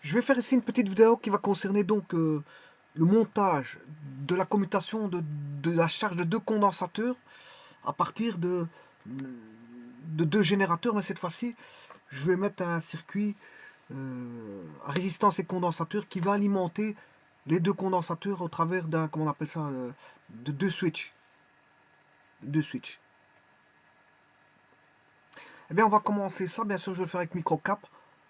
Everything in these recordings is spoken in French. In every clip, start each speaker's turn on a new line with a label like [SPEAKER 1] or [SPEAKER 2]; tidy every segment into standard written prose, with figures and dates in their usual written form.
[SPEAKER 1] Je vais faire ici une petite vidéo qui va concerner donc le montage de la commutation de la charge de deux condensateurs à partir de deux générateurs, mais cette fois-ci, je vais mettre un circuit à résistance et condensateur qui va alimenter les deux condensateurs au travers d'un, comment on appelle ça, de deux switches. Deux switches. Eh bien, on va commencer ça. Bien sûr, je vais le faire avec microcap.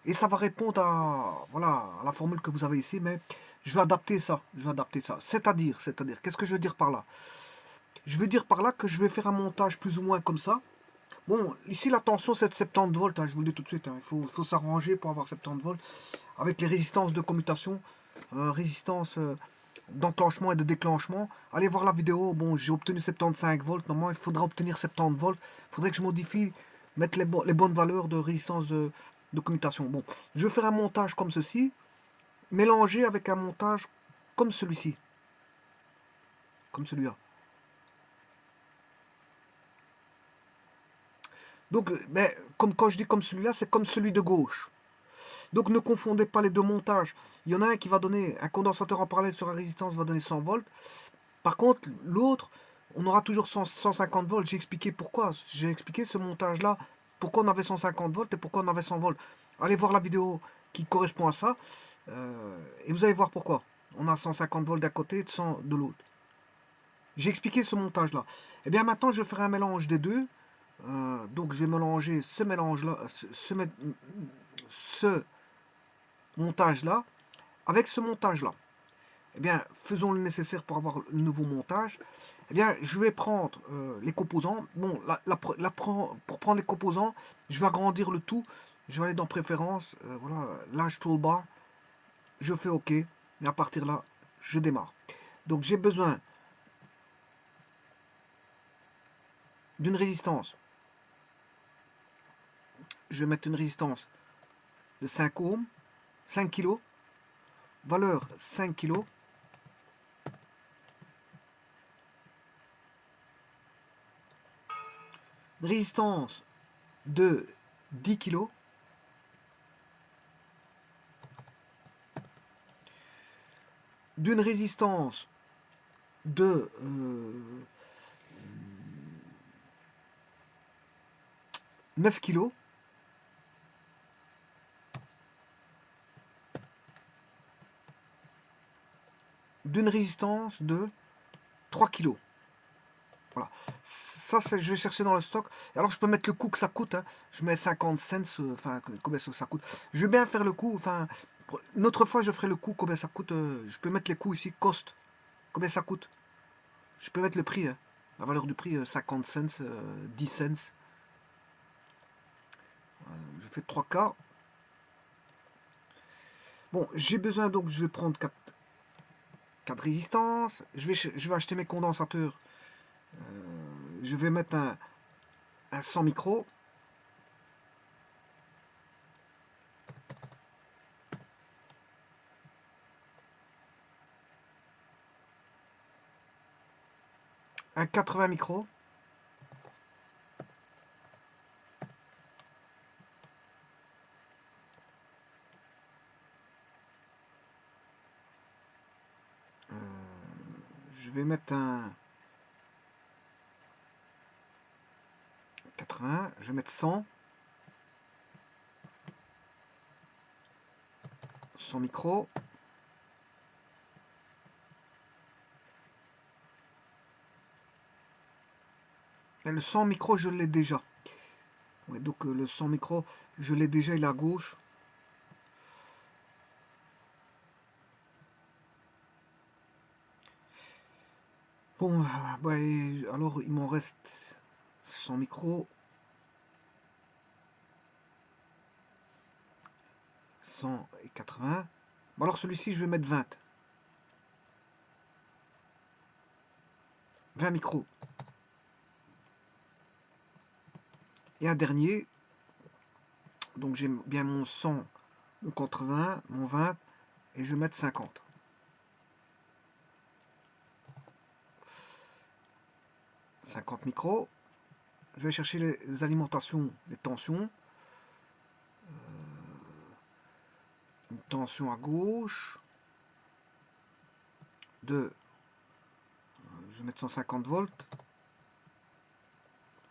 [SPEAKER 1] Et ça va répondre à, voilà, à la formule que vous avez ici, mais je vais adapter ça. Je vais adapter ça. C'est-à-dire, qu'est-ce que je veux dire par là? Je veux dire par là que je vais faire un montage plus ou moins comme ça. Bon, ici la tension c'est de 70 volts, hein, je vous le dis tout de suite. Hein. Il faut s'arranger pour avoir 70 volts. Avec les résistances de commutation, résistance d'enclenchement et de déclenchement. Allez voir la vidéo. Bon, j'ai obtenu 75 volts. Normalement, il faudra obtenir 70 volts. Il faudrait que je modifie, mettre les bonnes valeurs de résistance de commutation. Bon, je vais faire un montage comme ceci, mélangé avec un montage comme celui-ci. Comme celui-là. Donc, mais, comme quand je dis comme celui-là, c'est comme celui de gauche. Donc ne confondez pas les deux montages. Il y en a un qui va donner, un condensateur en parallèle sur la résistance va donner 100 volts. Par contre, l'autre, on aura toujours 150 volts. J'ai expliqué pourquoi. J'ai expliqué ce montage-là, pourquoi on avait 150 volts et pourquoi on avait 100 volts. Allez voir la vidéo qui correspond à ça. Et vous allez voir pourquoi. On a 150 volts d'un côté et 100 de l'autre. J'ai expliqué ce montage-là. Et bien maintenant, je ferai un mélange des deux. Donc je vais mélanger ce mélange-là, ce montage-là avec ce montage-là. Eh bien, faisons le nécessaire pour avoir le nouveau montage. Eh bien, je vais prendre les composants. Bon, pour prendre les composants, je vais agrandir le tout. Je vais aller dans Préférences, voilà, l'âge toolbar. Je fais OK. Et à partir de là, je démarre. Donc, j'ai besoin d'une résistance. Je vais mettre une résistance de 5 ohms, 5 kg, valeur 5 kg. Résistance de 10 kg. D'une résistance de 9 kg. D'une résistance de 3 kg. Voilà. Ça, je vais chercher dans le stock. Alors, je peux mettre le coût que ça coûte. Hein. Je mets 50 cents. Enfin, combien ça coûte. Je vais bien faire le coût. Enfin, une autre fois, je ferai le coût. Combien ça coûte. Je peux mettre les coûts ici. Cost. Combien ça coûte. Je peux mettre le prix. Hein. La valeur du prix, 50 cents, 10 cents. Je fais 3 quarts. Bon, j'ai besoin donc, je vais prendre 4 résistances. Je vais acheter mes condensateurs. Je vais mettre un 100 micros. Un 80 micros. Je vais mettre un 80, je vais mettre 100. 100 micros. Et le 100 micros, je l'ai déjà. Ouais, donc le 100 micros, je l'ai déjà, il est à gauche. Bon, ouais, alors il m'en reste 100 micros. 100 et 80. Bon, alors celui-ci, je vais mettre 20. 20 micros. Et un dernier. Donc j'ai bien mon 100, mon 80, mon 20. Et je vais mettre 50. 50 micros. Je vais chercher les alimentations, les tensions. une tension à gauche de, je vais mettre 150 volts,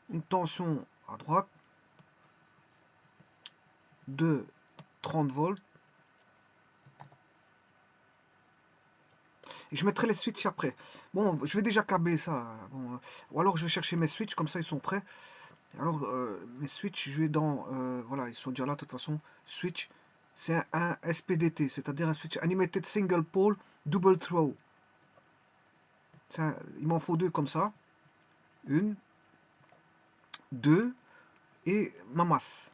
[SPEAKER 1] une tension à droite de 30 volts, et je mettrai les switches après. Bon, je vais déjà câbler ça, bon, ou alors je vais chercher mes switches, comme ça ils sont prêts. Alors, mes switches, je vais dans, voilà, ils sont déjà là de toute façon. Switch, c'est un SPDT, c'est-à-dire un switch Animated Single Pole Double Throw. Il m'en faut deux comme ça. Une, deux, et ma masse.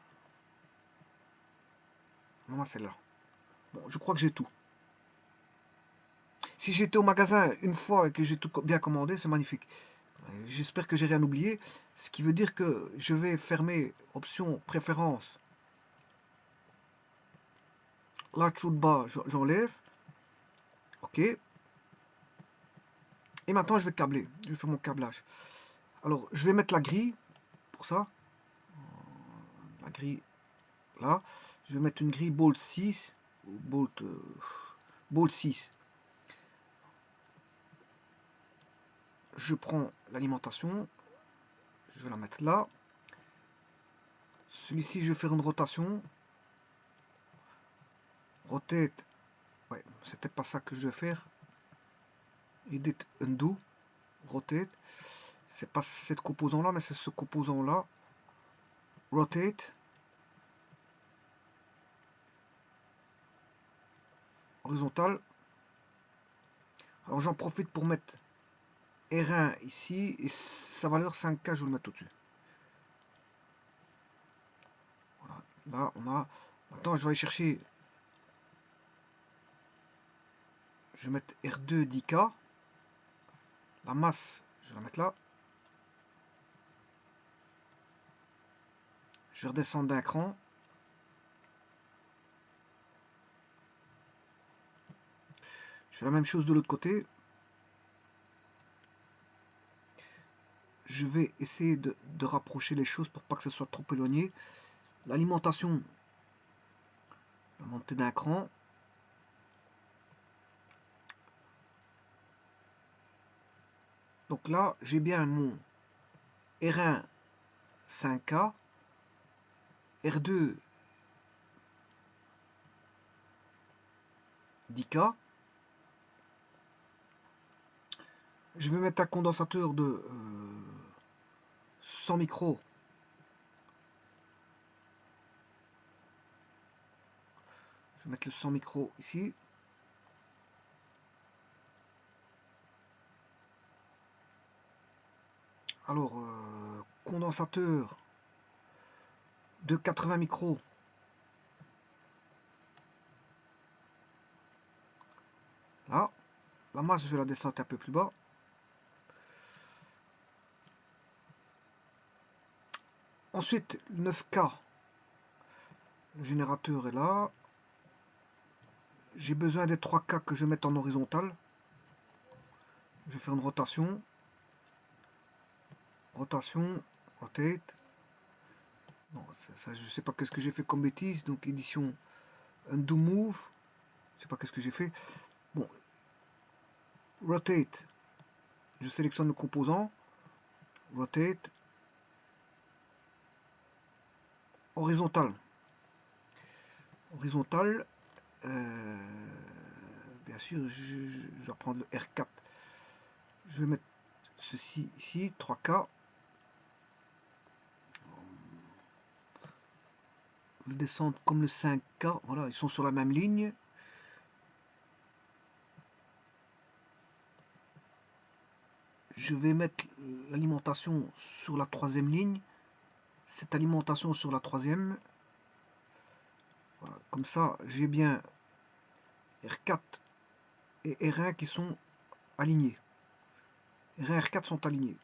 [SPEAKER 1] Ma masse est là. Bon, je crois que j'ai tout. Si j'étais au magasin une fois et que j'ai tout bien commandé, c'est magnifique. J'espère que j'ai rien oublié. Ce qui veut dire que je vais fermer option préférence. Là, tout de bas, j'enlève. Ok. Et maintenant, je vais câbler. Je vais faire mon câblage. Alors, je vais mettre la grille pour ça. La grille là. Je vais mettre une grille Bolt 6. Bolt 6. Je prends l'alimentation. Je vais la mettre là. Celui-ci, je vais faire une rotation. Rotate. Ouais, c'était pas ça que je vais faire. Edit undo. Rotate. C'est pas cette composant là, mais c'est ce composant là. Rotate. Horizontal. Alors j'en profite pour mettre R1 ici et sa valeur 5K, je vais le mettre au-dessus. Voilà, là on a. Maintenant je vais aller chercher. Je vais mettre R2 10K. La masse, je vais la mettre là. Je vais redescendre d'un cran. Je fais la même chose de l'autre côté. Je vais essayer de rapprocher les choses pour pas que ce soit trop éloigné. L'alimentation, la montée d'un cran. Donc là, j'ai bien mon R1 5K, R2 10K. Je vais mettre un condensateur de 100 micros. Je vais mettre le 100 micros ici. Alors, condensateur de 80 micros. Là, la masse, je vais la descendre un peu plus bas. Ensuite, 9K. Le générateur est là. J'ai besoin des 3K que je vais mettre en horizontal. Je vais faire une rotation. Rotation. Rotate. Non, ça, je sais pas qu'est-ce que j'ai fait comme bêtise. Donc, édition Undo Move. Je sais pas qu'est-ce que j'ai fait. Bon. Rotate. Je sélectionne le composant. Rotate. Horizontal. Horizontal. Bien sûr, je vais prendre le R4. Je vais mettre ceci ici, 3K. Je vais descendre comme le 5K. Voilà, ils sont sur la même ligne. Je vais mettre l'alimentation sur la troisième ligne. Cette alimentation sur la troisième. Voilà, comme ça, j'ai bien R4 et R1 qui sont alignés. R1 et R4 sont alignés.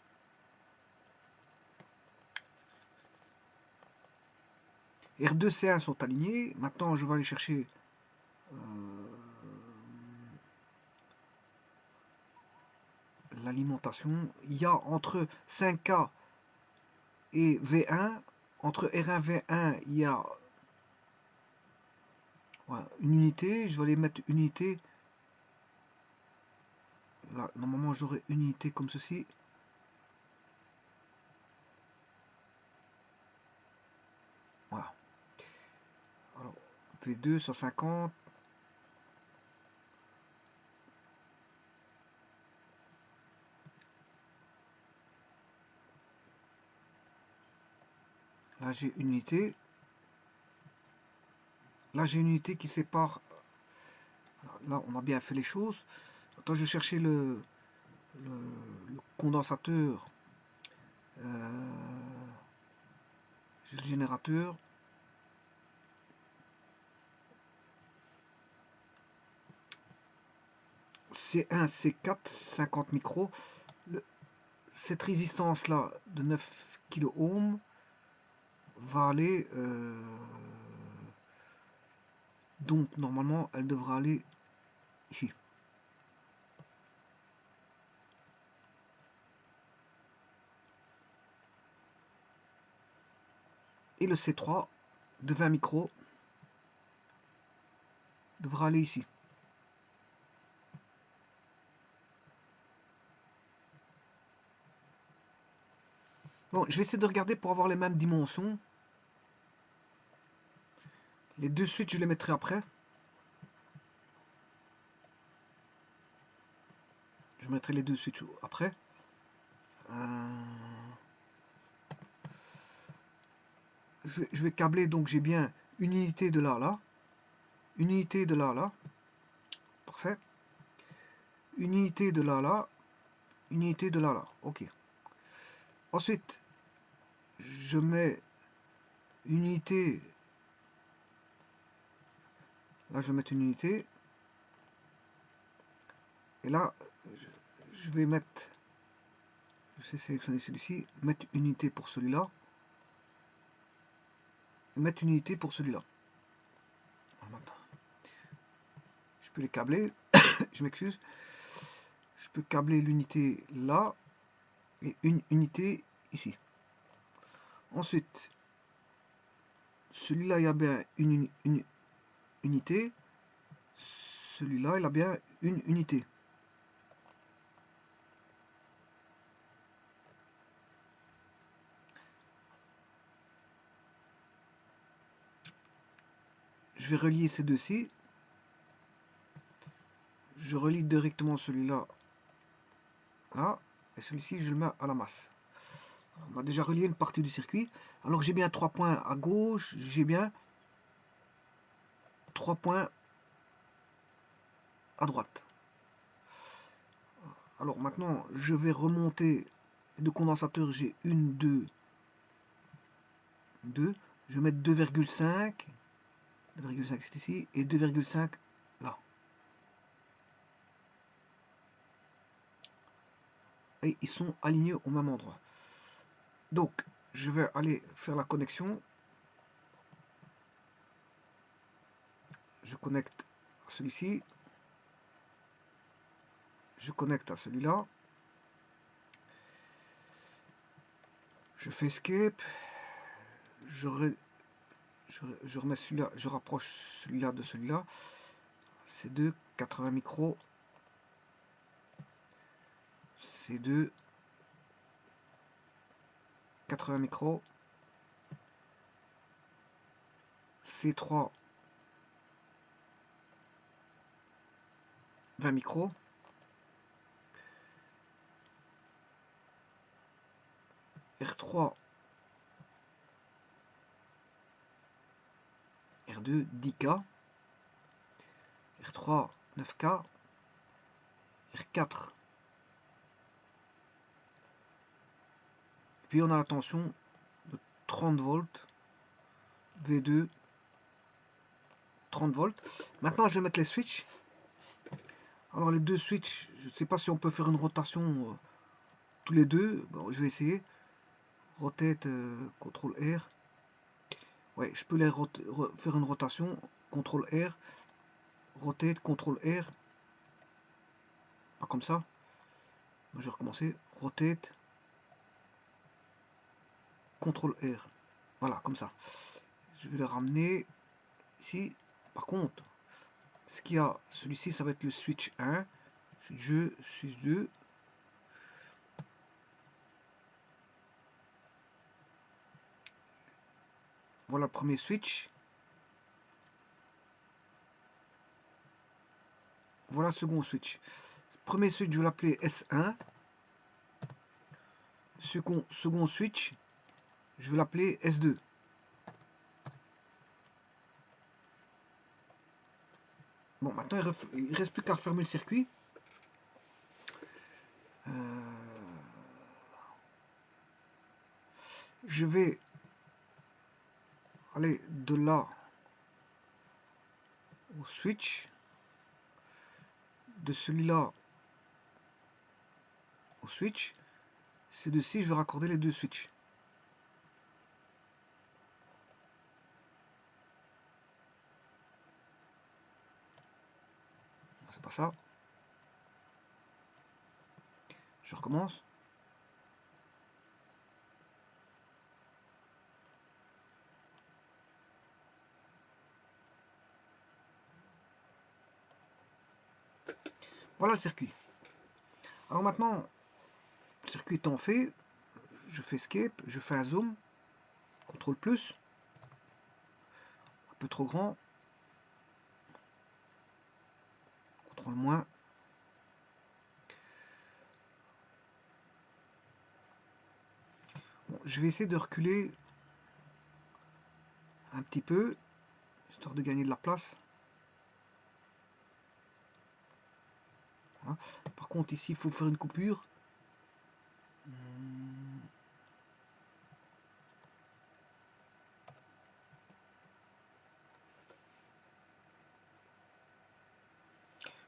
[SPEAKER 1] R2, C1 sont alignés. Maintenant, je vais aller chercher l'alimentation. Il y a entre 5K et V1. Entre R1 et V1, il y a... Voilà, une unité, je vais aller mettre une unité. Là, normalement, j'aurai une unité comme ceci. Voilà. Alors, V2, 150. Là, j'ai une unité. Là, j'ai une unité qui sépare. Là, on a bien fait les choses. Attends, je vais chercher le condensateur. J'ai le générateur. C1, C4, 50 micros. Cette résistance-là de 9 kΩ va aller... donc, normalement, elle devra aller ici. Et le C3 de 20 micros devra aller ici. Bon, je vais essayer de regarder pour avoir les mêmes dimensions. Les deux switches, je les mettrai après. Je mettrai les deux switches après. Je vais câbler, donc j'ai bien une unité de là à là. Une unité de là à là. Parfait. Une unité de là à là. Une unité de là à là. Ok. Ensuite, je mets une unité. Là, je vais mettre une unité. Et là, je vais mettre... Je sais sélectionner celui-ci. Mettre une unité pour celui-là. Et mettre une unité pour celui-là. Je peux les câbler. Je m'excuse. Je peux câbler l'unité là. Et une unité ici. Ensuite, celui-là, il y a bien une unité. Celui-là, il a bien une unité. Je vais relier ces deux-ci. Je relie directement celui-là là. Et celui-ci, je le mets à la masse. On a déjà relié une partie du circuit. Alors j'ai bien 3 points à gauche. J'ai bien 3 points à droite. Alors maintenant, je vais remonter de condensateur. J'ai 1, 2, 2. Je vais mettre 2,5. 2,5 c'est ici. Et 2,5 là. Et ils sont alignés au même endroit. Donc, je vais aller faire la connexion. Je connecte à celui-ci. Je connecte à celui-là. Je fais escape. Je remets celui-là. Je rapproche celui-là de celui-là. C'est 2, 80 micros. C'est 2, 80 micros. C3, 20 micros. R3, R2, 10K. R3, 9K. R4. Et puis on a la tension de 30 volts. V2, 30 volts. Maintenant, je vais mettre les switches. Alors, les deux switches, je ne sais pas si on peut faire une rotation tous les deux. Bon, je vais essayer. Rotate, CTRL R. Ouais, je peux faire une rotation. CTRL R. Rotate, CTRL R. Pas comme ça. Je vais recommencer. Rotate. CTRL R. Voilà, comme ça. Je vais le ramener ici. Par contre, ce qu'il y a, celui-ci, ça va être le switch 1, switch 2. Voilà le premier switch. Voilà le second switch. Premier switch, je vais l'appeler S1. Second switch, je vais l'appeler S2. Bon, maintenant, il ne reste plus qu'à refermer le circuit. Je vais aller de là au switch, de celui-là au switch. Ces deux-ci, je vais raccorder les deux switches. C'est pas ça. Je recommence. Voilà le circuit. Alors maintenant, le circuit étant fait, je fais escape, je fais un zoom, contrôle plus, un peu trop grand, contrôle moins. Bon, je vais essayer de reculer un petit peu, histoire de gagner de la place. Voilà. Par contre, ici, il faut faire une coupure.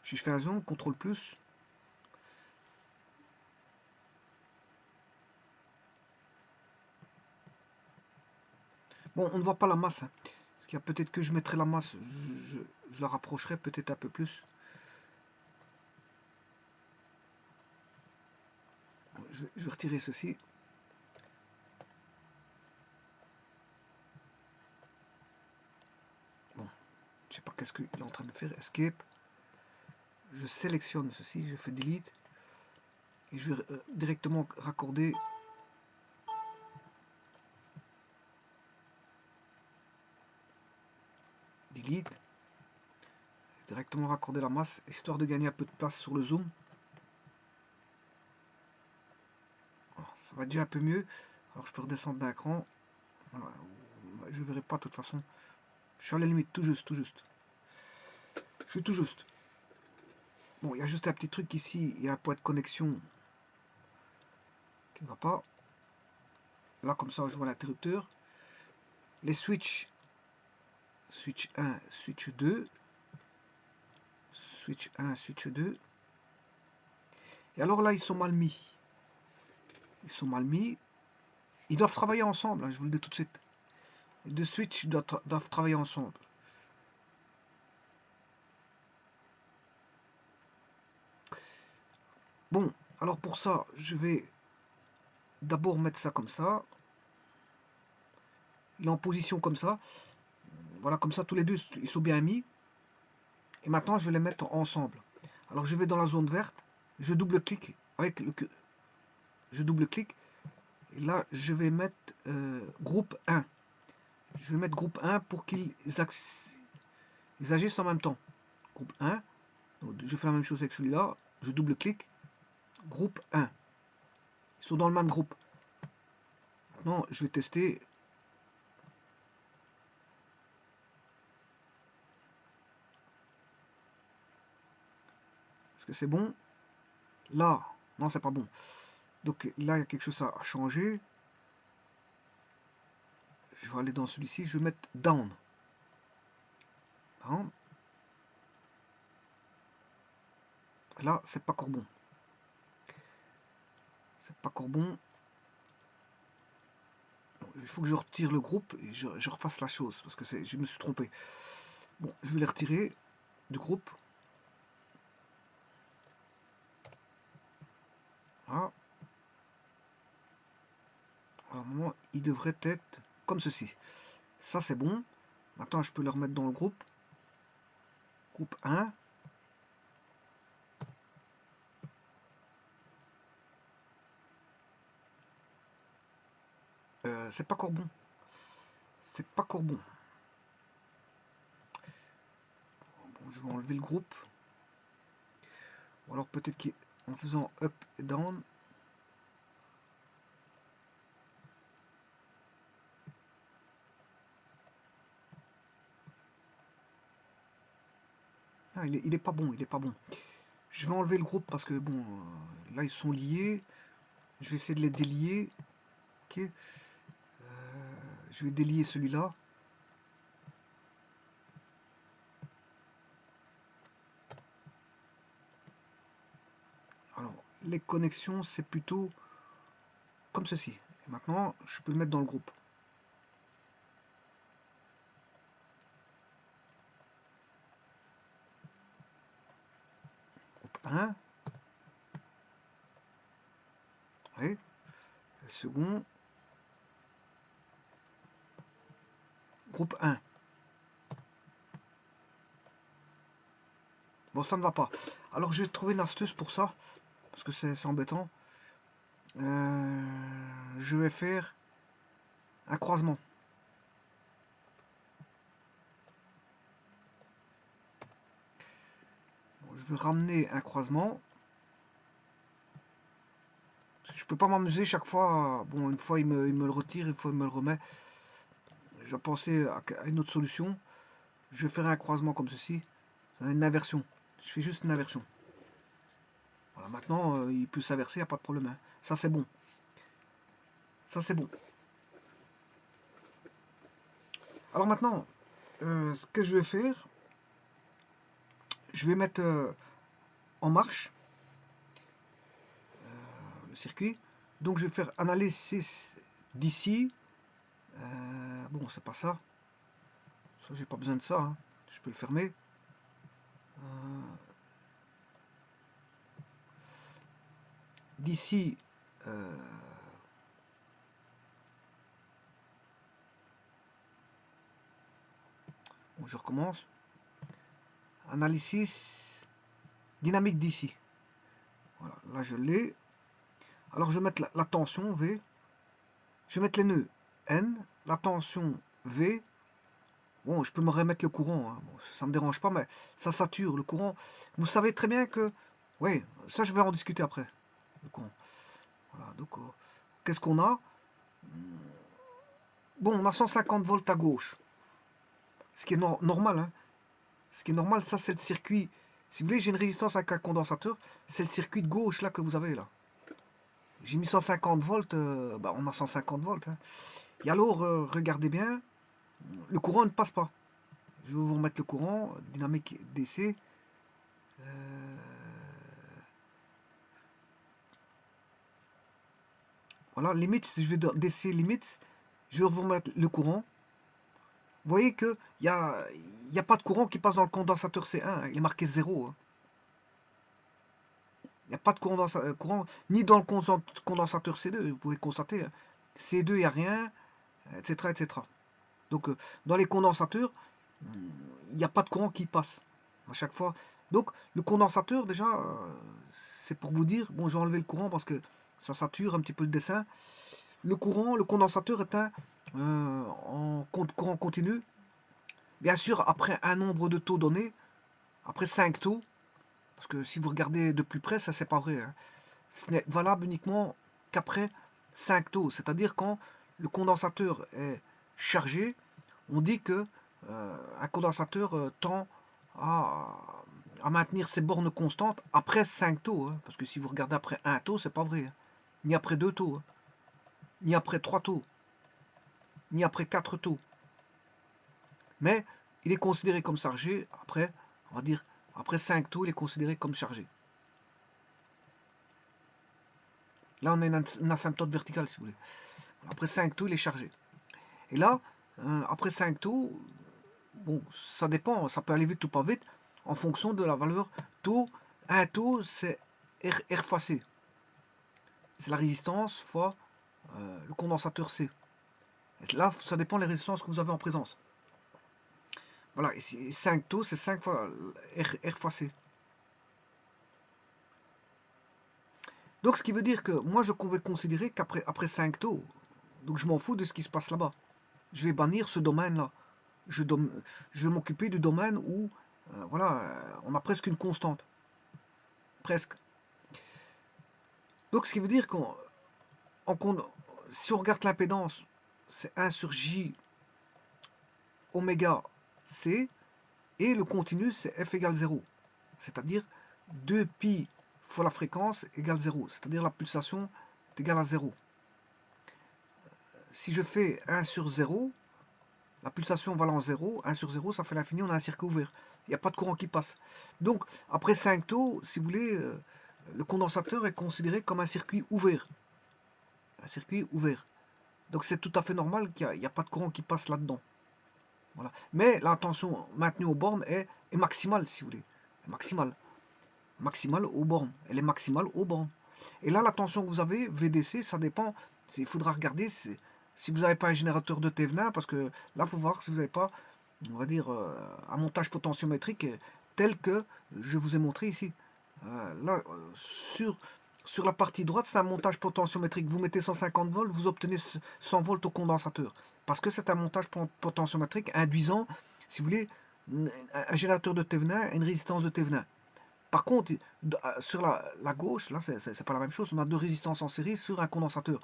[SPEAKER 1] Si je fais un zoom, contrôle plus. Bon, on ne voit pas la masse. Hein. Parce qu'il y a peut-être que je mettrai la masse, je la rapprocherai peut-être un peu plus. Je vais retirer ceci. Bon, je sais pas qu'est-ce qu'il est en train de faire. Escape. Je sélectionne ceci, je fais delete. Et je vais directement raccorder. Delete. Directement raccorder la masse, histoire de gagner un peu de place sur le zoom. Voilà, ça va déjà un peu mieux. Alors je peux redescendre d'un cran. Voilà, je verrai pas de toute façon. Je suis à la limite, tout juste, tout juste. Je suis tout juste. Bon, il y a juste un petit truc ici, il y a un point de connexion qui ne va pas. Là, comme ça, je vois l'interrupteur. Les switches, switch 1, switch 2. Switch 1, switch 2. Et alors là, ils sont mal mis. Ils sont mal mis. Ils doivent travailler ensemble, hein, je vous le dis tout de suite. Les deux switches doivent travailler ensemble. Bon, alors pour ça, je vais d'abord mettre ça comme ça. Il est en position comme ça. Voilà, comme ça, tous les deux, ils sont bien mis. Et maintenant, je vais les mettre ensemble. Alors, je vais dans la zone verte. Je double-clique avec le... Je double-clique. Et là, je vais mettre groupe 1. Je vais mettre groupe 1 pour qu'ils agissent en même temps. Groupe 1. Donc, je fais la même chose avec celui-là. Je double-clique. Groupe 1. Ils sont dans le même groupe. Maintenant, je vais tester. Est-ce que c'est bon? Là, non, c'est pas bon. Donc là, il y a quelque chose à changer. Je vais aller dans celui-ci. Je vais mettre down. Down. Là, c'est pas encore bon. C'est pas encore bon. Il faut que je retire le groupe et je refasse la chose parce que je me suis trompé. Bon, je vais les retirer du groupe. Voilà. Alors, normalement, il devrait être comme ceci. Ça, c'est bon. Maintenant, je peux les remettre dans le groupe. Groupe 1. C'est pas Courbon. C'est pas Courbon. Bon, je vais enlever le groupe. Ou alors peut-être qu'en faisant up et down. Non, il est pas bon, il est pas bon. Je vais enlever le groupe parce que bon, là ils sont liés. Je vais essayer de les délier. Ok. Je vais délier celui-là. Alors, les connexions, c'est plutôt comme ceci. Et maintenant, je peux le mettre dans le groupe. Groupe 1. Oui. Le second. Groupe 1. Bon, ça ne va pas. Alors, je vais trouver une astuce pour ça. Parce que c'est embêtant. Je vais faire un croisement. Bon, je vais ramener un croisement. Je peux pas m'amuser chaque fois. Bon, une fois il me le retire, une fois il me le remet. Je vais penser à une autre solution. Je vais faire un croisement comme ceci. Une inversion. Je fais juste une inversion. Voilà, maintenant, il peut s'inverser, il n'y a pas de problème. Hein. Ça, c'est bon. Ça, c'est bon. Alors maintenant, ce que je vais faire, je vais mettre en marche le circuit. Donc, je vais faire analysis d'ici. Bon, c'est pas ça. Ça, j'ai pas besoin de ça. Hein. Je peux le fermer. D'ici, bon, je recommence. Analysis dynamique d'ici. Voilà, là je l'ai. Alors je vais mettre la tension V. Je vais mettre les nœuds N, la tension V. Bon, je peux me remettre le courant, hein. Bon, ça me dérange pas, mais ça sature le courant. Vous savez très bien que, oui, ça je vais en discuter après. Le courant. Voilà, donc qu'est-ce qu'on a? Bon, on a 150 volts à gauche, ce qui est normal. Hein. Ce qui est normal, ça c'est le circuit. Si vous voulez, j'ai une résistance avec un condensateur. C'est le circuit de gauche là que vous avez là. J'ai mis 150 volts, bah, on a 150 volts. Hein. Et alors, regardez bien, le courant ne passe pas. Je vais vous remettre le courant, dynamique DC. Voilà, limite, si je vais dans DC limite, je vais vous remettre le courant. Vous voyez qu'il n'y a pas de courant qui passe dans le condensateur C1, hein. Il est marqué 0. Hein. Il n'y a pas de courant ni dans le condensateur C2, vous pouvez constater. Hein. C2, il n'y a rien, etc. etc. Donc, dans les condensateurs, il n'y a pas de courant qui passe à chaque fois. Donc, le condensateur, déjà, c'est pour vous dire, bon, j'ai enlevé le courant parce que ça sature un petit peu le dessin. Le courant, le condensateur est en courant continu. Bien sûr, après un nombre de taux donné, après 5 taux, parce que si vous regardez de plus près, ça c'est pas vrai. Hein. Ce n'est valable uniquement qu'après 5 taux. C'est-à-dire quand le condensateur est chargé, on dit que un condensateur tend à maintenir ses bornes constantes après 5 taux. Hein, parce que si vous regardez après 1 taux, c'est pas vrai. Hein, ni après 2 taux, hein, ni après 3 taux, ni après 4 taux. Mais il est considéré comme chargé après, on va dire, après 5 taux, il est considéré comme chargé. Là, on a une asymptote verticale, si vous voulez. Après 5 taux, il est chargé. Et là, après 5 taux, bon, ça dépend, ça peut aller vite ou pas vite, en fonction de la valeur taux. Un taux, c'est R fois C. C'est la résistance fois le condensateur C. Et là, ça dépend des résistances que vous avez en présence. Voilà, ici 5 taux, c'est 5 fois R fois C. Donc ce qui veut dire que moi je vais considérer qu'après 5 taux, donc je m'en fous de ce qui se passe là-bas. Je vais bannir ce domaine-là. Je vais m'occuper du domaine où voilà, on a presque une constante. Presque. Donc ce qui veut dire qu'on si on regarde l'impédance, c'est 1 sur J oméga C, et le continu c'est F égale 0. C'est-à-dire 2pi fois la fréquence égale 0. C'est-à-dire la pulsation est égale à 0. Si je fais 1 sur 0, la pulsation valant 0, 1 sur 0, ça fait l'infini, on a un circuit ouvert. Il n'y a pas de courant qui passe. Donc, après 5 taux, si vous voulez, le condensateur est considéré comme un circuit ouvert. Un circuit ouvert. Donc, c'est tout à fait normal qu'il n'y a pas de courant qui passe là-dedans. Voilà. Mais la tension maintenue aux bornes est maximale, si vous voulez. Maximale. Maximale aux bornes. Elle est maximale aux bornes. Et là, la tension que vous avez, VDC, ça dépend. Il faudra regarder si vous n'avez pas un générateur de Thévenin, parce que là, il faut voir si vous n'avez pas, on va dire, un montage potentiométrique tel que je vous ai montré ici. Là, sur la partie droite, c'est un montage potentiométrique. Vous mettez 150 volts, vous obtenez 100 volts au condensateur. Parce que c'est un montage potentiométrique induisant, si vous voulez, un générateur de Thévenin et une résistance de Thévenin. Par contre, sur la gauche, là, c'est pas la même chose. On a deux résistances en série sur un condensateur.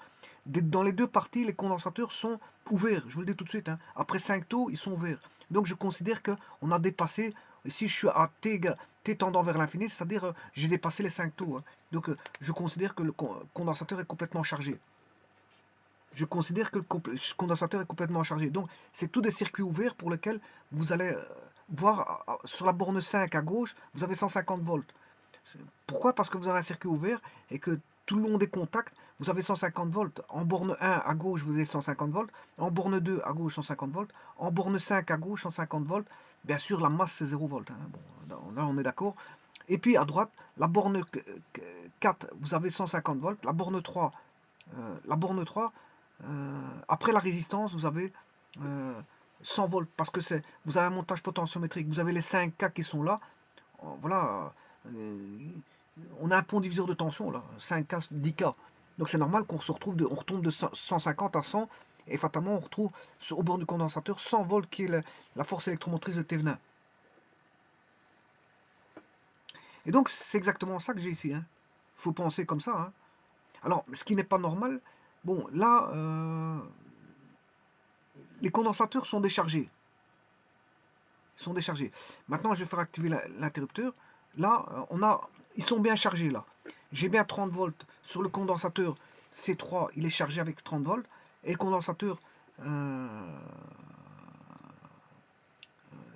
[SPEAKER 1] Dans les deux parties, les condensateurs sont ouverts. Je vous le dis tout de suite. Hein. Après 5 taux, ils sont ouverts. Donc, je considère qu'on a dépassé. Si je suis à T tendant vers l'infini, c'est-à-dire j'ai dépassé les 5 taux. Hein. Donc, je considère que le condensateur est complètement chargé. Je considère que le condensateur est complètement chargé. Donc, c'est tous des circuits ouverts pour lesquels vous allez voir sur la borne 5 à gauche, vous avez 150 volts. Pourquoi? Parce que vous avez un circuit ouvert et que tout le long des contacts, vous avez 150 volts. En borne 1 à gauche, vous avez 150 volts. En borne 2 à gauche, 150 volts. En borne 5 à gauche, 150 volts. Bien sûr, la masse, c'est 0 volts. Hein. Bon, là, on est d'accord. Et puis à droite, la borne 4, vous avez 150 volts. La borne 3, après la résistance, vous avez 100 volts. Parce que vous avez un montage potentiométrique. Vous avez les 5 K qui sont là. Voilà. On a un pont diviseur de tension, là, 5K, 10K. Donc c'est normal qu'on se retrouve on retombe de 150 à 100, et fatalement on retrouve au bord du condensateur 100 volts qui est la force électromotrice de Thévenin. Et donc c'est exactement ça que j'ai ici. Il faut penser comme ça. Hein. Alors, ce qui n'est pas normal, bon, là, les condensateurs sont déchargés. Ils sont déchargés. Maintenant, je vais faire activer l'interrupteur. Là, ils sont bien chargés, là. J'ai bien 30 volts sur le condensateur C3, il est chargé avec 30 volts. Et le condensateur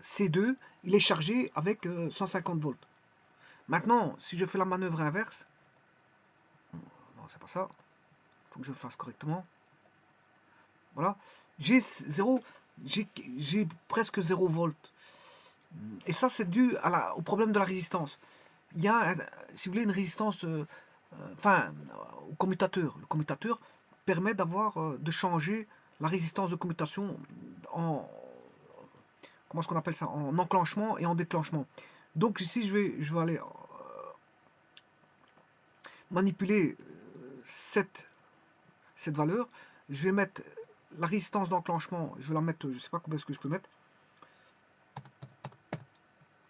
[SPEAKER 1] C2, il est chargé avec 150 volts. Maintenant, si je fais la manœuvre inverse, non, c'est pas ça. Il faut que je le fasse correctement. Voilà. J'ai presque 0 volts. Et ça, c'est dû au problème de la résistance. Il y a, si vous voulez, une résistance, au commutateur. Le commutateur permet de changer la résistance de commutation en, comment est-ce qu'on appelle ça, en enclenchement et en déclenchement. Donc ici, je vais aller manipuler cette valeur. Je vais mettre la résistance d'enclenchement, je vais la mettre, je ne sais pas combien est-ce que je peux mettre,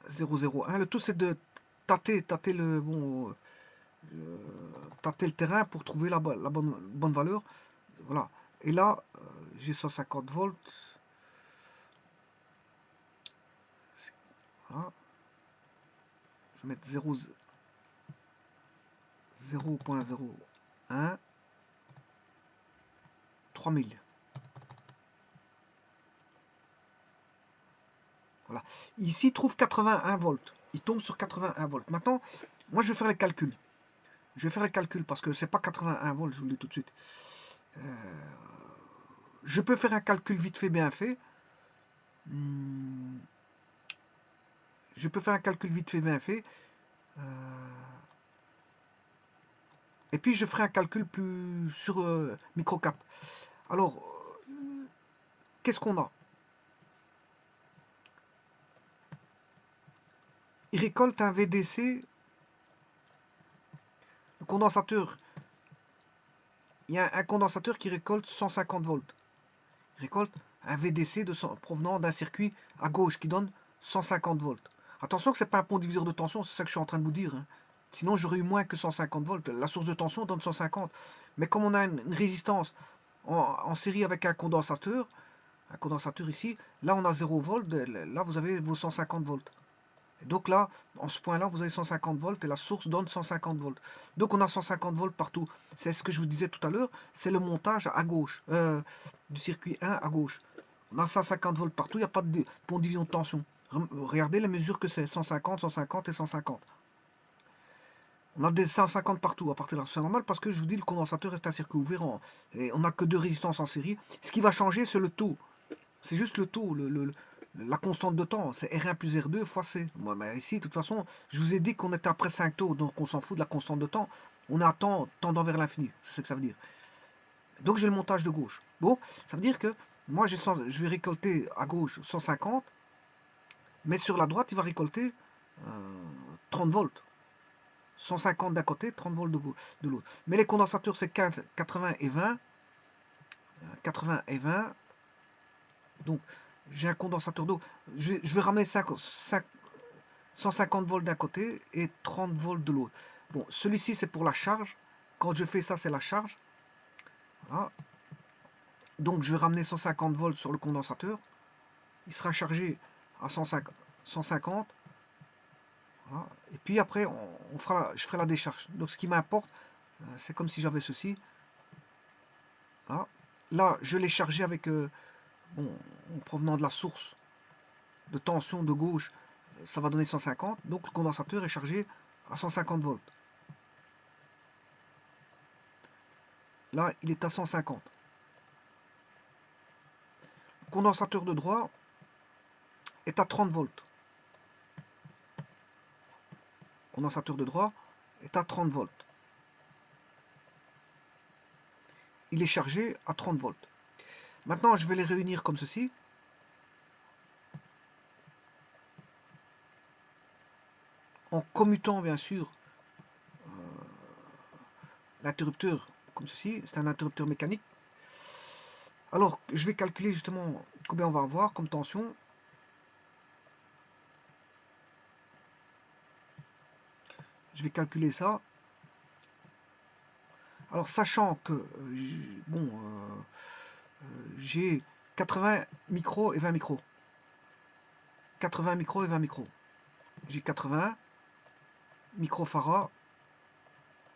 [SPEAKER 1] 0,01. Le tout, c'est de tâter le terrain pour trouver la bonne valeur. Voilà. Et là, j'ai 150 volts. Voilà. Je vais mettre 0,01 3000. Voilà. Ici, il trouve 81 volts. Il tombe sur 81 volts. Maintenant, moi, je vais faire les calculs. Je vais faire les calculs parce que c'est pas 81 volts, je vous le dis tout de suite. Je peux faire un calcul vite fait, bien fait. Je peux faire un calcul vite fait, bien fait. Et puis, je ferai un calcul plus sur microcap. Alors, qu'est-ce qu'on a? il récolte un VDC, le condensateur, il y a un condensateur qui récolte 150 volts. Il récolte un VDC provenant d'un circuit à gauche qui donne 150 volts. Attention que ce n'est pas un pont diviseur de tension, c'est ça que je suis en train de vous dire. Hein. Sinon, j'aurais eu moins que 150 volts. La source de tension donne 150. Mais comme on a une résistance en série avec un condensateur ici, là on a 0 volts, là vous avez vos 150 volts. Et donc là, en ce point-là, vous avez 150 volts et la source donne 150 volts. Donc on a 150 volts partout. C'est ce que je vous disais tout à l'heure, c'est le montage à gauche, du circuit 1 à gauche. On a 150 volts partout, il n'y a pas de pont de division de tension. Regardez les mesures que c'est, 150, 150 et 150. On a des 150 partout à partir de là. C'est normal parce que je vous dis, le condensateur est un circuit ouvert et on n'a que 2 résistances en série. Ce qui va changer, c'est le taux. C'est juste le taux, la constante de temps. C'est R1 plus R2 fois C. Moi, mais ici, de toute façon, je vous ai dit qu'on était après 5 taux, donc on s'en fout de la constante de temps. On a temps tendant vers l'infini. C'est ce que ça veut dire. Donc j'ai le montage de gauche. Bon, ça veut dire que moi, je vais récolter à gauche 150, mais sur la droite, il va récolter 30 volts. 150 d'un côté, 30 volts de l'autre. Mais les condensateurs, c'est 80 et 20. 80 et 20. Donc, j'ai un condensateur d'eau. Je vais ramener 150 volts d'un côté et 30 volts de l'autre. Bon, celui-ci, c'est pour la charge. Quand je fais ça, c'est la charge. Voilà. Donc, je vais ramener 150 volts sur le condensateur. Il sera chargé à 150. Voilà. Et puis après, je ferai la décharge. Donc, ce qui m'importe, c'est comme si j'avais ceci. Voilà. Là, je l'ai chargé avec, bon, en provenant de la source de tension de gauche, ça va donner 150. Donc, le condensateur est chargé à 150 volts. Là, il est à 150. Le condensateur de droit est à 30 volts. Le condensateur de droit est à 30 volts. Il est chargé à 30 volts. Maintenant, je vais les réunir comme ceci. En commutant, bien sûr, l'interrupteur comme ceci. C'est un interrupteur mécanique. Alors, je vais calculer justement combien on va avoir comme tension. Je vais calculer ça. Alors, sachant que, bon, j'ai 80 micros et 20 micros. 80 micros et 20 micros. J'ai 80 microfarads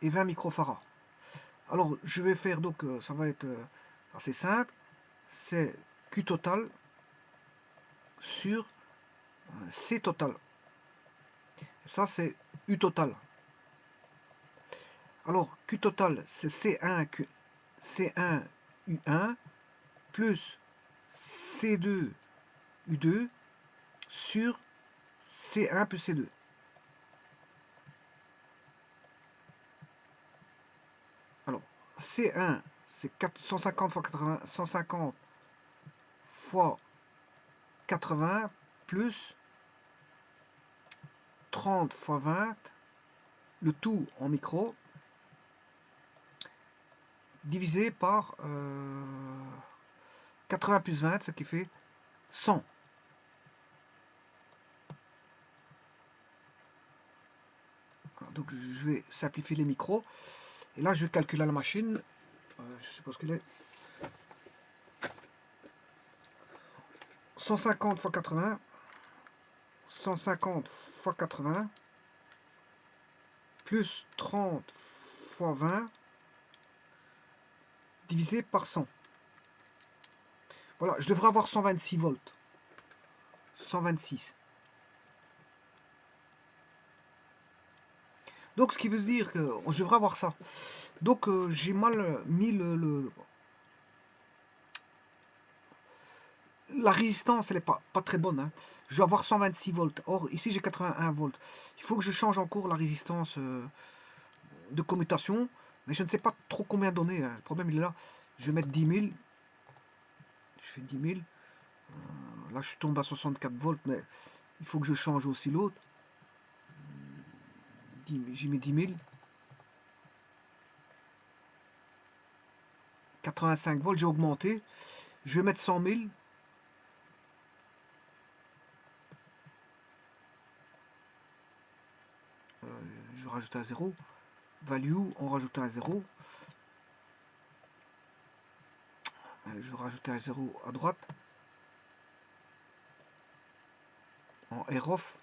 [SPEAKER 1] et 20 microfarads. Alors, je vais faire, donc, ça va être assez simple. C'est Q total sur C total. Ça, c'est U total. Alors, Q total, c'est C1 U1 plus C2 U2 sur C1 plus C2. Alors, C1, c'est 150 fois 80, 150 fois 80 plus 30 fois 20, le tout en micro, divisé par 80 plus 20, ce qui fait 100. Voilà, donc je vais simplifier les micros. Et là, je vais calculer à la machine. Je sais pas ce qu'elle est. 150 fois 80. 150 fois 80. Plus 30 fois 20. Divisé par 100. Voilà, je devrais avoir 126 volts. 126. Donc, ce qui veut dire que je devrais avoir ça. Donc, j'ai mal mis la résistance, elle n'est pas très bonne. Hein. Je vais avoir 126 volts. Or, ici, j'ai 81 volts. Il faut que je change encore la résistance de commutation. Mais je ne sais pas trop combien donner. Hein. Le problème, il est là. Je vais mettre 10 000. Je fais 10 000. Là, je tombe à 64 volts, mais il faut que je change aussi l'autre. J'ai mis 10 000. 85 volts, j'ai augmenté. Je vais mettre 100 000. Je vais rajouter un 0. Value, on rajoute un 0. Je vais rajouter un 0 à droite. En R-off,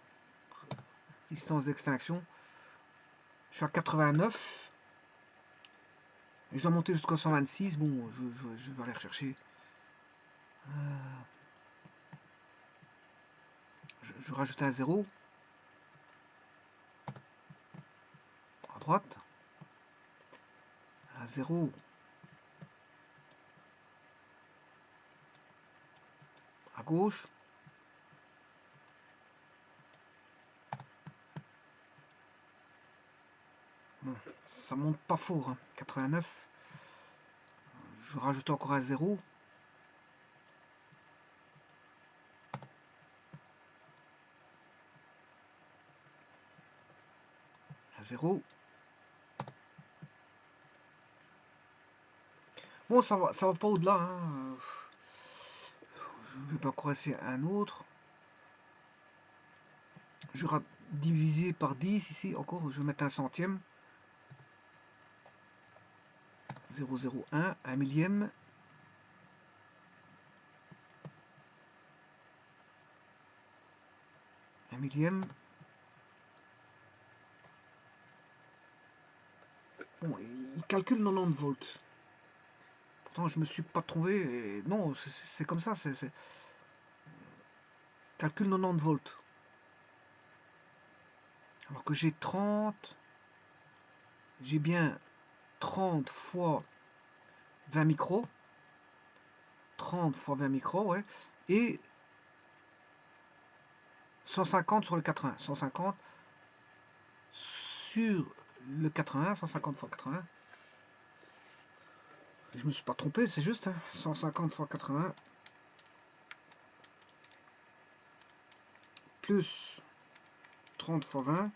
[SPEAKER 1] distance d'extinction. Je suis à 89. Et je dois monter jusqu'à 126. Bon, je vais aller rechercher. Je vais rajouter un 0. À droite. Un 0. À gauche. Bon, ça monte pas fort, hein. 89. Je vais rajouter encore un 0. Un 0. Bon, ça va pas au-delà, hein. Je vais pas encore essayer un autre. Je vais diviser par 10 ici. Encore, je vais mettre un centième. 0,01, un millième. Un millième. Bon, il calcule 90 volts. Pourtant, je me suis pas trouvé. Et non, c'est comme ça. Calcule 90 volts. Alors que j'ai 30. J'ai bien 30 fois 20 micros. 30 fois 20 micros, ouais. Et 150 sur le 80. 150 sur le 80. 150 fois 80. Je me suis pas trompé, c'est juste. Hein. 150 fois 80. Plus 30 fois 20.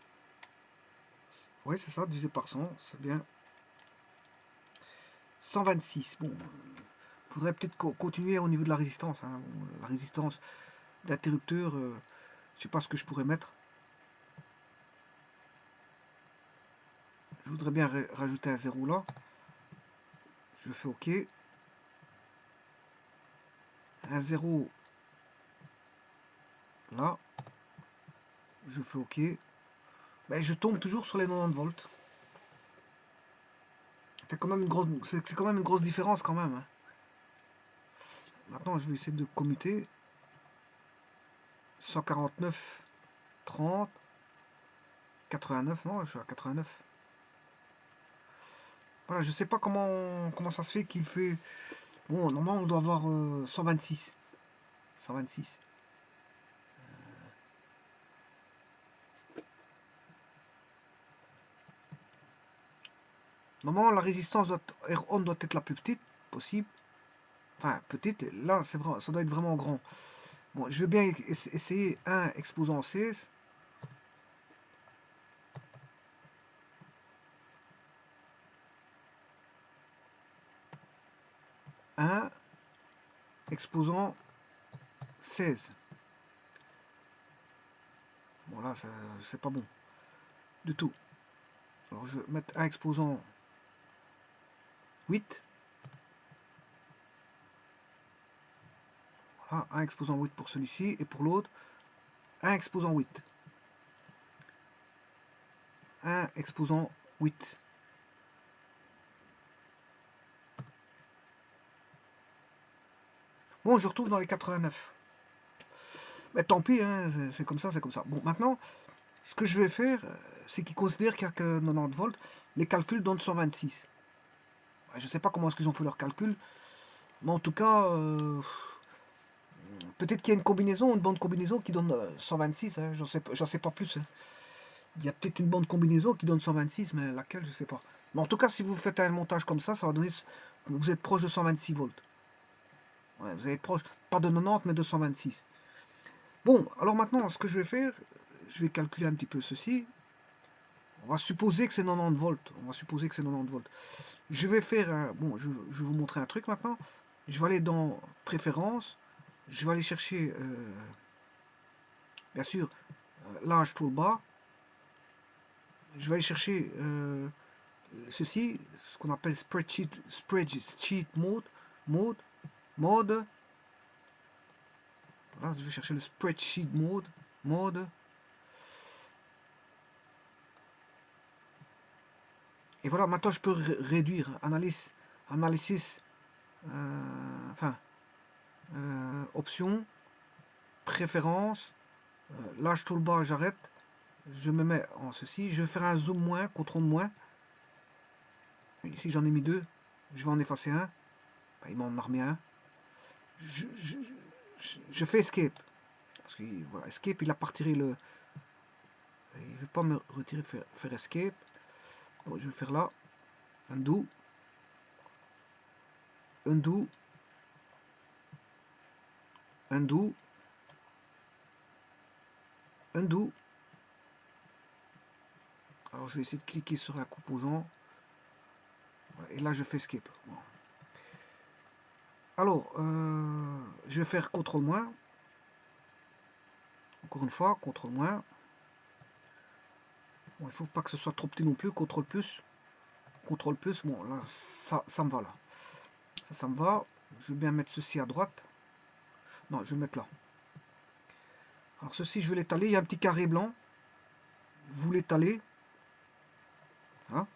[SPEAKER 1] Oui, c'est ça, divisé par 100. C'est bien. 126. Bon, faudrait peut-être continuer au niveau de la résistance. Hein. Bon, la résistance d'interrupteur, je sais pas ce que je pourrais mettre. Je voudrais bien rajouter un 0 là. Je fais OK. Un 0 là. Je fais OK. Ben, je tombe toujours sur les 90 volts. C'est quand même une grosse différence quand même. Hein. Maintenant, je vais essayer de commuter. 149, 30, 89. Non, je suis à 89. Voilà, je sais pas comment ça se fait qu'il fait. Bon, normalement, on doit avoir 126. 126. Normalement, la résistance R1 doit être la plus petite possible. Enfin, petite. Là, c'est vrai, ça doit être vraiment grand. Bon, je vais bien essayer un exposant 16. Un exposant 16. Bon, là, c'est pas bon. Du tout. Alors, je vais mettre un exposant 8. Voilà, un exposant 8 pour celui-ci. Et pour l'autre, un exposant 8. Un exposant 8. Bon, je retrouve dans les 89. Mais tant pis, hein, c'est comme ça, c'est comme ça. Bon, maintenant, ce que je vais faire, c'est qu'ils considèrent qu'il n'y a que 90 volts. Les calculs donnent 126. Je ne sais pas comment est-ce qu'ils ont fait leur calcul. Mais en tout cas, peut-être qu'il y a une combinaison, une bande combinaison qui donne 126. Hein, j'en sais pas plus. Hein. Il y a peut-être une bande combinaison qui donne 126, mais laquelle, je ne sais pas. Mais en tout cas, si vous faites un montage comme ça va donner... Vous êtes proche de 126 volts. Ouais, vous êtes proche, pas de 90, mais de 126. Bon, alors maintenant, ce que je vais faire, je vais calculer un petit peu ceci. On va supposer que c'est 90 volts. On va supposer que c'est 90 volts. Je vais faire un... Bon, je vais vous montrer un truc maintenant. Je vais aller dans Préférences. Je vais aller chercher, bien sûr, l'âge toolbar. Je vais aller chercher ceci, ce qu'on appelle spreadsheet mode. Voilà, je vais chercher le spreadsheet mode. Et voilà, maintenant je peux réduire, analysis, options, préférences, l'âge toolbar, j'arrête, je me mets en ceci, je vais faire un zoom moins, contrôle moins, ici j'en ai mis deux, je vais en effacer un, il m'en a remis un, je fais escape, parce que voilà, escape il a pas retiré le, il veut pas me retirer, faire escape, bon, je vais faire là, undo, undo, undo, undo. Alors je vais essayer de cliquer sur un composant. Et là je fais escape. Bon. Alors je vais faire CTRL moins. Encore une fois, CTRL moins. Bon, il ne faut pas que ce soit trop petit non plus. CTRL plus. CTRL plus. Bon là ça me va là. Ça me va. Je vais bien mettre ceci à droite. Non, je vais mettre là. Alors ceci je vais l'étaler. Il y a un petit carré blanc. Vous l'étalez. Hein.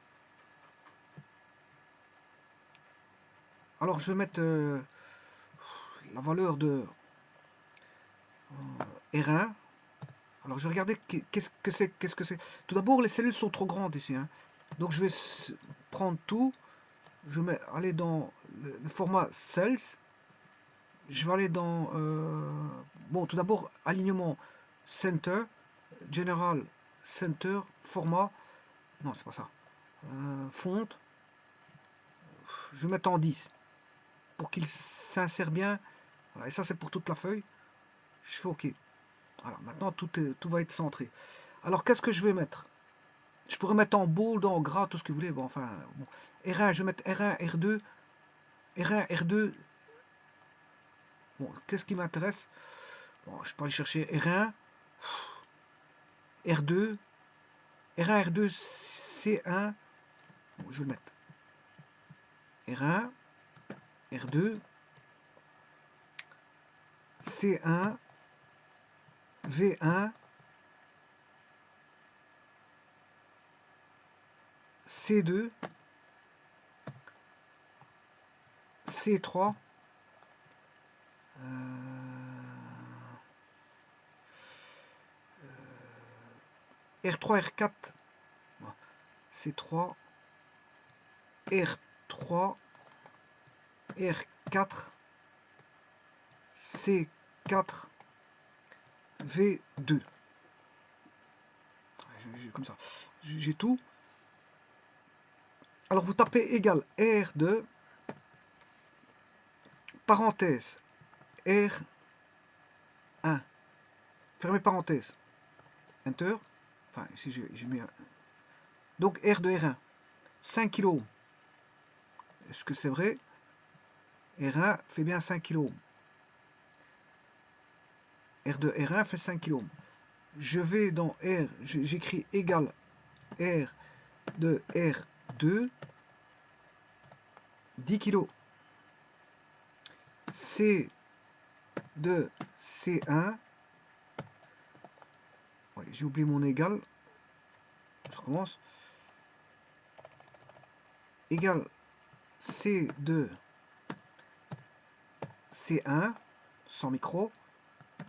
[SPEAKER 1] Alors je vais mettre la valeur de R1. Alors je vais regarder qu'est-ce que c'est. Tout d'abord les cellules sont trop grandes ici. Hein. Donc je vais prendre tout. Je vais aller dans le format cells. Je vais aller dans bon, tout d'abord alignement center, general center, format. Non, c'est pas ça. Font. Je vais mettre en 10 pour qu'il s'insère bien. Voilà, et ça c'est pour toute la feuille. Je fais OK. Voilà, maintenant tout va être centré. Alors qu'est-ce que je vais mettre? Je pourrais mettre en bold, en gras, tout ce que vous voulez. Bon, enfin, bon. R1, je vais mettre R1, R2. R1, R2. Bon, qu'est-ce qui m'intéresse? Bon, je peux aller chercher R1, R2, R1, R2, C1. Bon, je vais le mettre. R1, R2, C1, V1, C2, C3, R3, R4, C3, R3, R4, C4, V2. Comme ça. J'ai tout. Alors vous tapez égal R2, parenthèse, R1, fermez parenthèse, Enter, enfin ici j'ai mis un... Donc R2, R1, 5 kilo. Est-ce que c'est vrai? R1 fait bien 5 kilo. R2, R1 fait 5 kilo. Je vais dans R, j'écris égal R de R2, 10 kg. C de C1. Ouais, j'ai oublié mon égal. Je recommence. Égal C de C1, sans micro.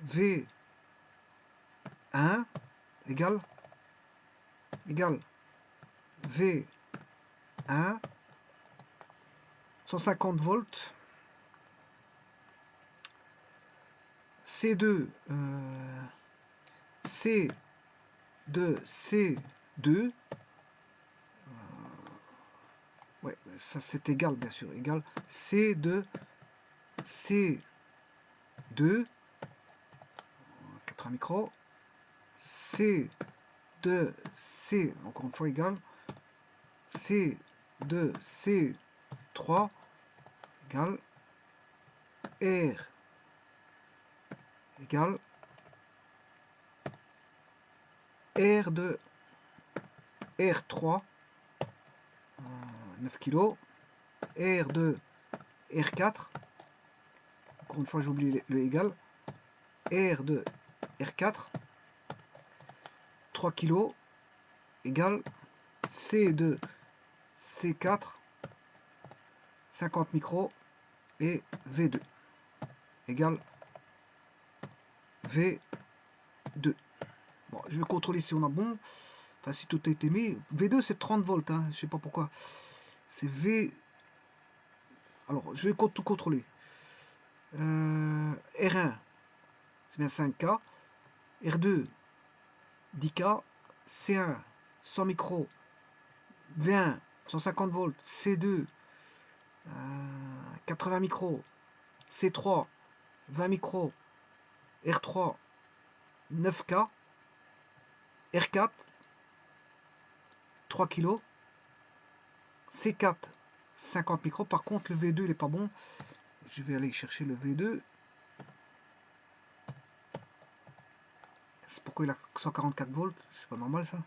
[SPEAKER 1] V1 égale V1 150 volts. C2 C de C2, ouais, ça c'est égal bien sûr, égal C de C2, 4 micros, C de C, encore une fois, égale C de C3 égale R égale R de R3, 9 kg, R de R4, encore une fois j'oublie le égal, R de R4, 3 kg, égale C de C4, 50 micros, et V2 égale V2. Bon, je vais contrôler si on a bon. Enfin, si tout a été mis. V2, c'est 30 volts. Hein, je sais pas pourquoi. C'est V. Alors, je vais tout contrôler. R1, c'est bien 5K. R2, 10K. C1, 100 micros. V1, 150 volts. C2, 80 micros. C3, 20 micros. R3, 9K. R4, 3 kg. C4, 50 micros. Par contre, le V2, il n'est pas bon. Je vais aller chercher le V2. C'est pourquoi il a 144 volts. C'est pas normal, ça.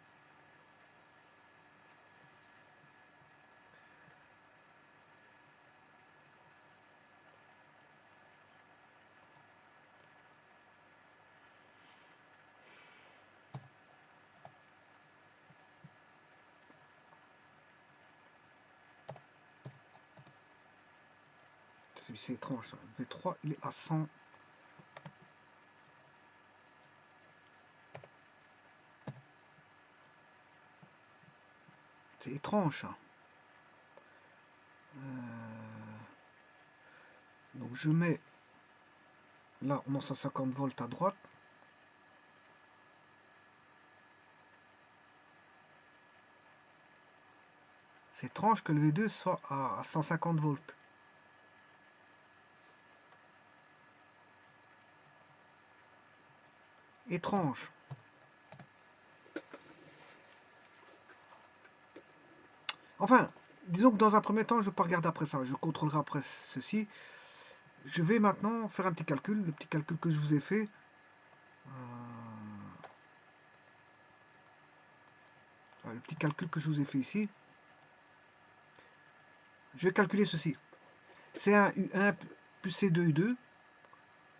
[SPEAKER 1] C'est étrange, ça. Le V3, il est à 100. C'est étrange, ça. Donc je mets là, on a 150 volts à droite. C'est étrange que le V2 soit à 150 volts. Étrange. Enfin, disons que dans un premier temps, je ne vais pas regarder après ça. Je contrôlerai après ceci. Je vais maintenant faire un petit calcul. Le petit calcul que je vous ai fait. Le petit calcul que je vous ai fait ici. Je vais calculer ceci. C1 U1 plus C2 U2.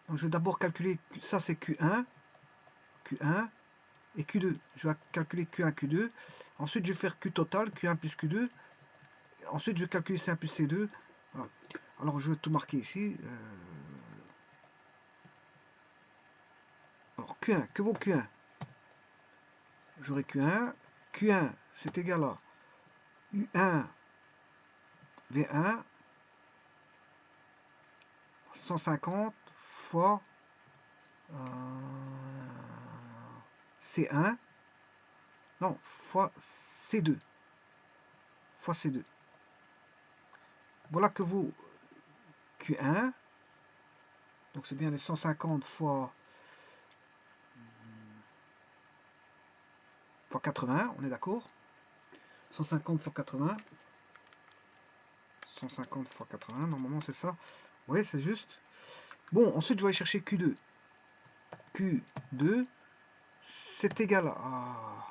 [SPEAKER 1] Donc je vais d'abord calculer, ça c'est Q1, Q1 et Q2. Je vais calculer Q1, Q2. Ensuite je vais faire Q total, Q1 plus Q2. Ensuite je vais calculer C1 plus C2. Voilà. Alors je vais tout marquer ici. Alors Q1, que vaut Q1? J'aurai Q1. Q1 c'est égal à U1 V1 150 fois C1, non, fois C2, fois C2. Voilà que vaut Q1, donc c'est bien les 150 fois 80, on est d'accord? 150 fois 80, 150 fois 80, normalement c'est ça. Oui, c'est juste. Bon, ensuite je vais aller chercher Q2. Q2, c'est égal à...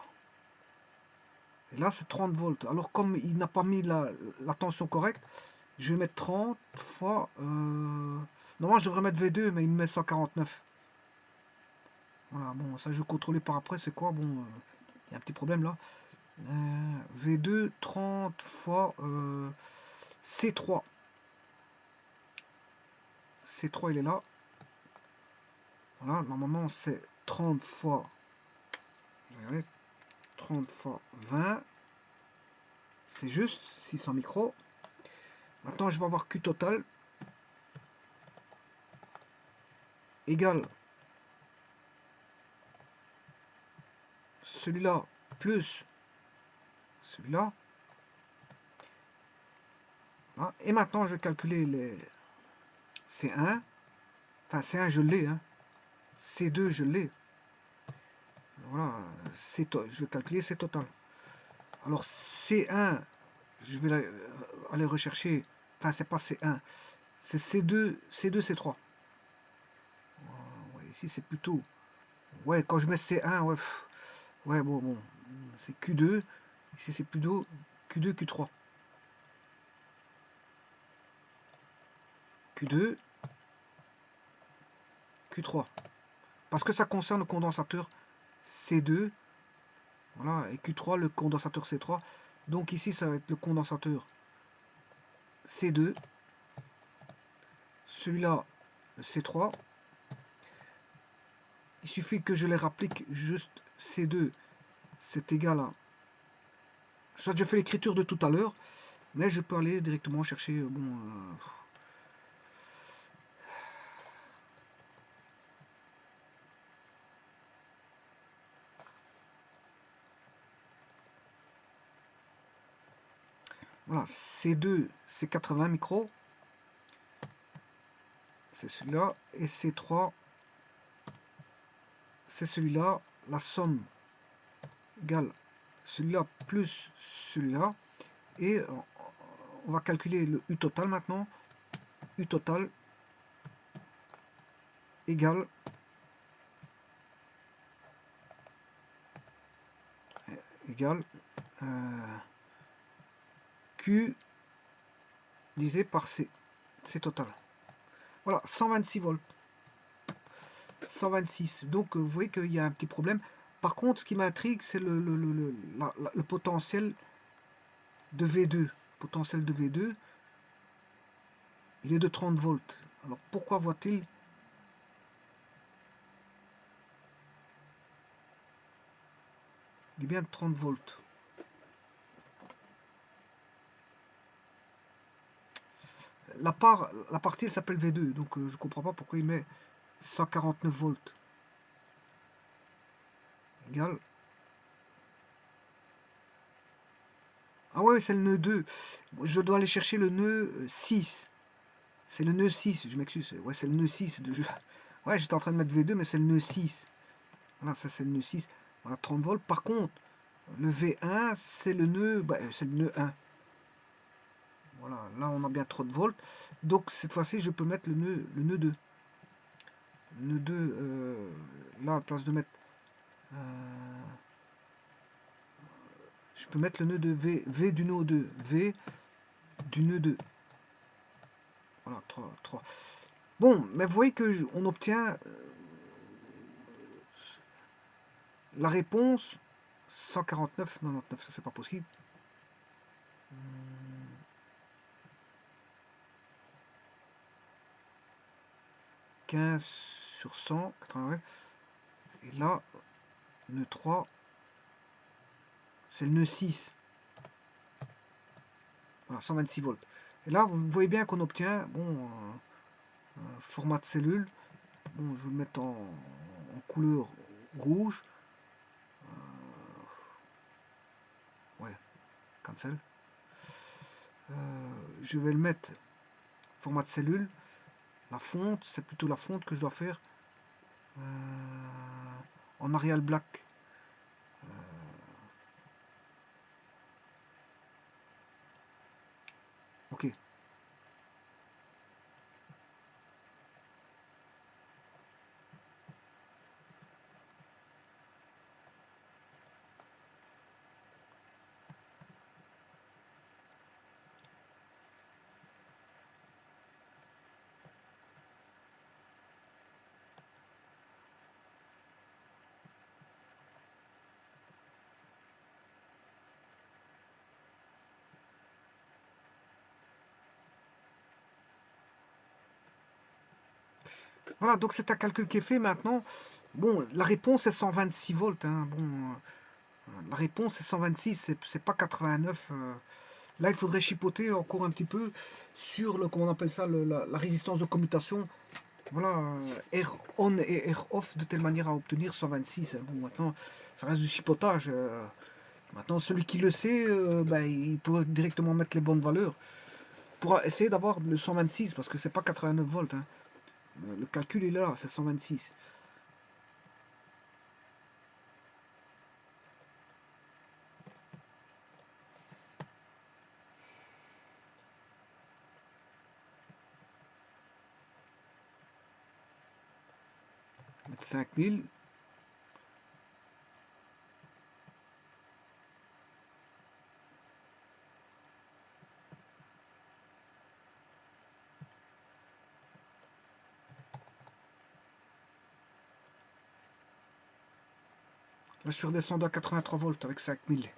[SPEAKER 1] Et là, c'est 30 volts. Alors, comme il n'a pas mis la tension correcte, je vais mettre 30 fois... Normalement, je devrais mettre V2, mais il me met 149. Voilà, bon, ça, je vais contrôler par après. C'est quoi? Bon, il y a un petit problème, là. V2, 30 fois C3. C3, il est là. Voilà, normalement, c'est 30 fois... Regardez, 30 fois 20. C'est juste 600 micros. Maintenant, je vais avoir Q total égale celui-là plus celui-là. Voilà. Et maintenant, je vais calculer les C1. Enfin, C1, je l'ai. Hein. C2, je l'ai. Voilà, je vais calculer C total. Alors C1, je vais aller rechercher, enfin c'est pas C1, c'est C2, C2, C3. Ouais, ici c'est plutôt, ouais, quand je mets C1, ouais, ouais, bon, c'est Q2, ici c'est plutôt Q2, Q3. Q2, Q3. Parce que ça concerne le condensateur C2, voilà, et Q3, le condensateur C3. Donc ici, ça va être le condensateur C2, celui-là, C3. Il suffit que je les rapplique juste C2, c'est égal à... Soit je fais l'écriture de tout à l'heure, mais je peux aller directement chercher, voilà, C2, c'est 80 micros, c'est celui-là, et C3, c'est celui-là, la somme égale celui-là plus celui-là, et on va calculer le U total maintenant. U total égale Q divisé par C. C'est total. Voilà, 126 volts. 126. Donc vous voyez qu'il y a un petit problème. Par contre, ce qui m'intrigue, c'est le potentiel de V2. Potentiel de V2, il est de 30 volts. Alors pourquoi voit-il il est bien de 30 volts. La partie, elle s'appelle V2. Donc je ne comprends pas pourquoi il met 149 volts. Égal. Ah ouais, c'est le nœud 2. Je dois aller chercher le nœud 6. C'est le nœud 6, je m'excuse. Ouais, c'est le nœud 6. Ouais, j'étais en train de mettre V2, mais c'est le nœud 6. Voilà, ça c'est le nœud 6. Voilà, 30 volts. Par contre, le V1, c'est le nœud, c'est le nœud 1. Voilà, là on a bien 30 volts. Donc cette fois-ci, je peux mettre le nœud 2. Le nœud 2, là, à la place de mettre... je peux mettre le nœud de V du nœud 2. V du nœud 2. Voilà, 3. Bon, mais vous voyez qu'on obtient la réponse 149, 99, ça c'est pas possible. 15 sur 100, 89. Et là, nœud 3, c'est le nœud 6. Voilà, 126 volts. Et là, vous voyez bien qu'on obtient, bon, format de cellule. Bon, je vais le mettre en couleur rouge. Ouais, cancel. Je vais le mettre format de cellule. La fonte, c'est plutôt la fonte que je dois faire en Arial Black. Ok. Voilà, donc c'est un calcul qui est fait maintenant. Bon, la réponse est 126 volts. Hein. Bon, la réponse est 126, c'est pas 89. Là, il faudrait chipoter encore un petit peu sur le, comment on appelle ça, la résistance de commutation. Voilà, R on et R off de telle manière à obtenir 126. Hein. Bon, maintenant, ça reste du chipotage. Maintenant, celui qui le sait, il peut directement mettre les bonnes valeurs. Pour essayer d'avoir le 126, parce que c'est pas 89 volts. Hein. Le calcul est là, c'est 126. mettre 5000. Là, je suis redescendu à 83 volts avec 5000.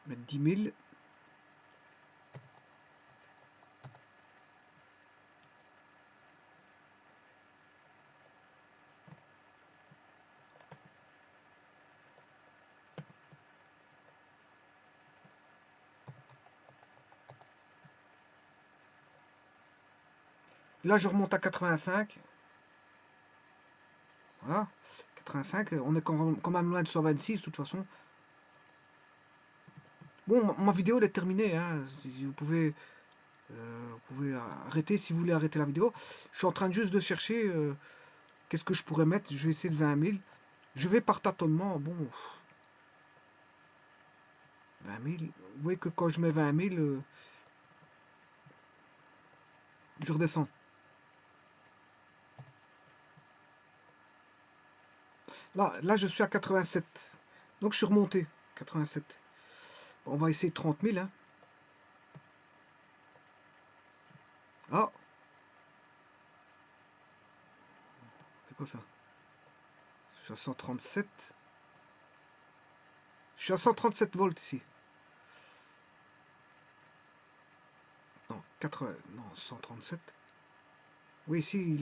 [SPEAKER 1] Mettre 10 000. Là, je remonte à 85. Voilà. 85. On est quand même loin de 126 de toute façon. Bon, ma vidéo elle est terminée. Hein. Vous pouvez arrêter si vous voulez arrêter la vidéo. Je suis en train juste de chercher qu'est-ce que je pourrais mettre. Je vais essayer de 20 000. Je vais par tâtonnement. Bon, 20 000. Vous voyez que quand je mets 20 000, je redescends. Là, je suis à 87. Donc, je suis remonté. 87. On va essayer 30 000. Hein. Ah, c'est quoi ça? Je suis à 137. Je suis à 137 volts ici. Non, 80, non, 137. Oui, ici,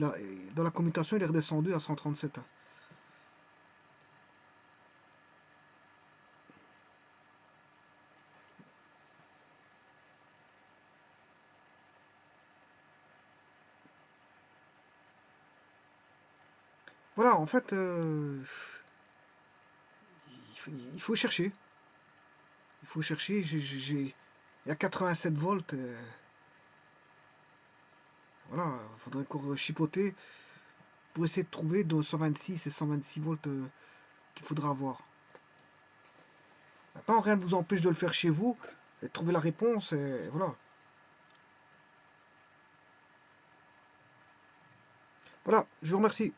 [SPEAKER 1] dans la commutation, il est redescendu à 137. Hein. Voilà, en fait, il faut chercher. Il faut chercher. Il y a 87 volts. Voilà, il faudrait encore chipoter pour essayer de trouver de 126 et 126 volts qu'il faudra avoir. Maintenant, rien ne vous empêche de le faire chez vous et de trouver la réponse. Et voilà. Voilà, je vous remercie.